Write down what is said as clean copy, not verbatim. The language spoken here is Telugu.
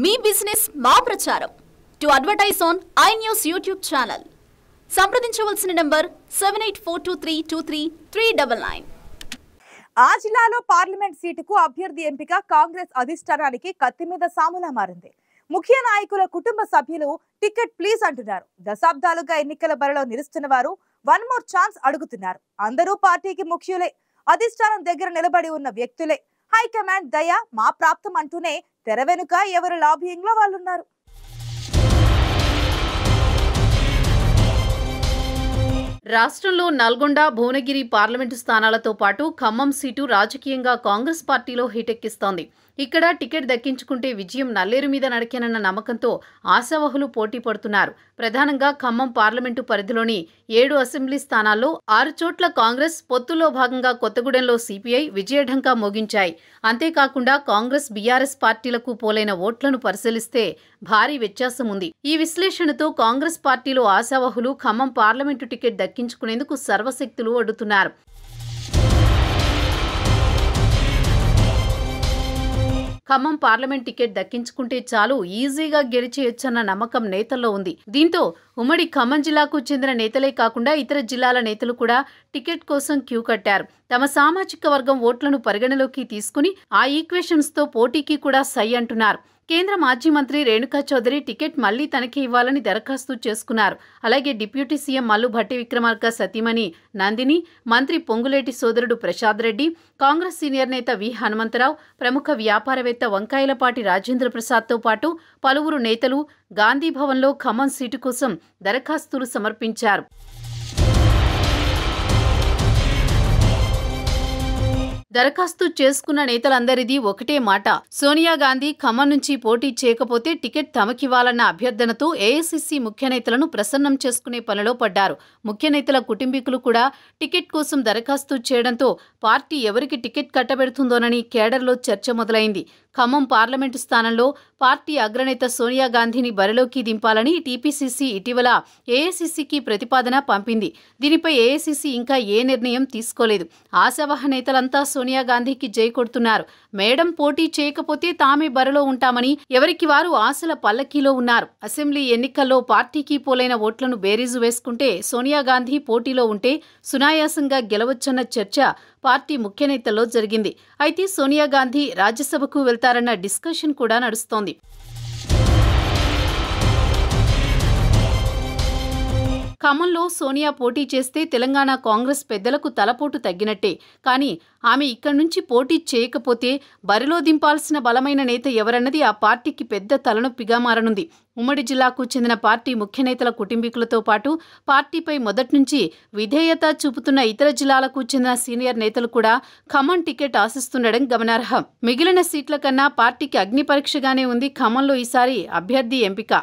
మీ బిజినెస్ మా ప్రచారం to advertise on I news YouTube channel సంప్రదించవలసిన నంబర్ 7842323399. ఆ జిల్లాలో పార్లమెంట్ సీటుకు అభ్యర్థి ఎంపిక కాంగ్రెస్ అధిష్టానానికి కత్తి మీద సాములా మారింది. ముఖ్య నాయకుల కుటుంబ సభ్యులు టికెట్ ప్లీజ్ అంటున్నారు. దశాబ్దాలుగా ఎన్నికల బరిలో నిలుస్తున్న వారు వన్ మోర్ ఛాన్స్ అడుగుతున్నారు. అందరూ పార్టీకి ముఖ్యులే, అధిష్టానం దగ్గర నిలబడి ఉన్న వ్యక్తులే. హైకమాండ్ దయ మా ప్రాప్తం అంటూనే తెర వెనుక ఎవరు లాబియింగ్ లో వాళ్ళున్నారు. రాష్ట్రంలో నల్గొండ, భువనగిరి పార్లమెంటు స్థానాలతో పాటు ఖమ్మం సీటు రాజకీయంగా కాంగ్రెస్ పార్టీలో హీటెక్కిస్తోంది. ఇక్కడ టికెట్ దక్కించుకుంటే విజయం నల్లేరు మీద నడకేనన్న నమ్మకంతో ఆశావహులు పోటీ పడుతున్నారు. ప్రధానంగా ఖమ్మం పార్లమెంటు పరిధిలోని 7 అసెంబ్లీ స్థానాల్లో 6 చోట్ల కాంగ్రెస్, పొత్తులో భాగంగా కొత్తగూడెంలో సిపిఐ విజయఢంకా మోగించాయి. అంతేకాకుండా కాంగ్రెస్, బీఆర్ఎస్ పార్టీలకు పోలైన ఓట్లను పరిశీలిస్తే భారీ వ్యత్యాసం ఉంది. ఈ విశ్లేషణతో కాంగ్రెస్ పార్టీలో ఆశావహులు ఖమ్మం పార్లమెంటు టికెట్ దక్కించుకునేందుకు సర్వశక్తులు ఒడ్డుతున్నారు. ఖమ్మం పార్లమెంట్ టికెట్ దక్కించుకుంటే చాలు ఈజీగా గెలిచేయొచ్చన్న నమ్మకం నేతల్లో ఉంది. దీంతో ఉమ్మడి ఖమ్మం జిల్లాకు చెందిన నేతలే కాకుండా ఇతర జిల్లాల నేతలు కూడా టికెట్ కోసం క్యూ కట్టారు. తమ సామాజిక వర్గం ఓట్లను పరిగణలోకి తీసుకుని ఆ ఈక్వేషన్స్ తో పోటీకి కూడా సై అంటున్నారు. కేంద్ర మాజీ మంత్రి రేణుకా చౌదరి టికెట్ మళ్లీ తనకే ఇవ్వాలని దరఖాస్తు చేసుకున్నారు. అలాగే డిప్యూటీ సీఎం మల్లు భట్టి విక్రమార్క సతీమణి నందిని, మంత్రి పొంగులేటి సోదరుడు ప్రసాద్ రెడ్డి, కాంగ్రెస్ సీనియర్ నేత వి హనుమంతరావు, ప్రముఖ వ్యాపారవేత్త వంకాయలపాటి రాజేంద్ర ప్రసాద్తో పాటు పలువురు నేతలు గాంధీభవన్లో ఖమ్మం సీటు కోసం దరఖాస్తులు సమర్పించారు. దరఖాస్తు చేసుకున్న నేతలందరిది ఒకటే మాట. సోనియా గాంధీ ఖమ్మం నుంచి పోటీ చేయకపోతే టికెట్ తమకివ్వాలన్న అభ్యర్థనతో ఏఐసీసీ ముఖ్య నేతలను ప్రసన్నం చేసుకునే పనిలో పడ్డారు. ముఖ్య నేతల కుటుంబీకులు కూడా టికెట్ కోసం దరఖాస్తు చేయడంతో పార్టీ ఎవరికి టికెట్ కట్టబెడుతుందోనని కేడర్లో చర్చ మొదలైంది. ఖమ్మం పార్లమెంటు స్థానంలో పార్టీ అగ్రనేత సోనియా గాంధీని బరిలోకి దింపాలని టీపీసీసీ ఇటీవల ఏఐసీసీకి ప్రతిపాదన పంపింది. దీనిపై ఏఐసీసీ ఇంకా ఏ నిర్ణయం తీసుకోలేదు. ఆశావహ నేతలంతా సోనియా గాంధీకి జై కొడుతున్నారు. మేడం పోటీ చేయకపోతే తామే బరిలో ఉంటామని ఎవరికి వారు ఆశల పల్లకీలో ఉన్నారు. అసెంబ్లీ ఎన్నికల్లో పార్టీకి పోలైన ఓట్లను బేరీజు వేసుకుంటే సోనియా గాంధీ పోటీలో ఉంటే సునాయాసంగా గెలవచ్చన్న చర్చ పార్టీ ముఖ్య నేతల్లో జరిగింది. అయితే సోనియా గాంధీ రాజ్యసభకు వెళ్తారన్న డిస్కషన్ కూడా నడుస్తోంది. ఖమ్మంలో సోనియా పోటీ చేస్తే తెలంగాణ కాంగ్రెస్ పెద్దలకు తలపోటు తగ్గినట్టే. కానీ ఆమె ఇక్కడి నుంచి పోటీ చేయకపోతే బరిలో దింపాల్సిన బలమైన నేత ఎవరన్నది ఆ పార్టీకి పెద్ద తలనొప్పిగా మారనుంది. ఉమ్మడి జిల్లాకు చెందిన పార్టీ ముఖ్య నేతల కుటుంబీకులతో పాటు పార్టీపై మొదట్నుంచి విధేయత చూపుతున్న ఇతర జిల్లాలకు చెందిన సీనియర్ నేతలు కూడా ఖమ్మం టికెట్ ఆశిస్తుండడం గమనార్హం. మిగిలిన సీట్ల కన్నా పార్టీకి అగ్ని పరీక్షగానే ఉంది ఖమ్మంలో ఈసారి అభ్యర్థి ఎంపిక.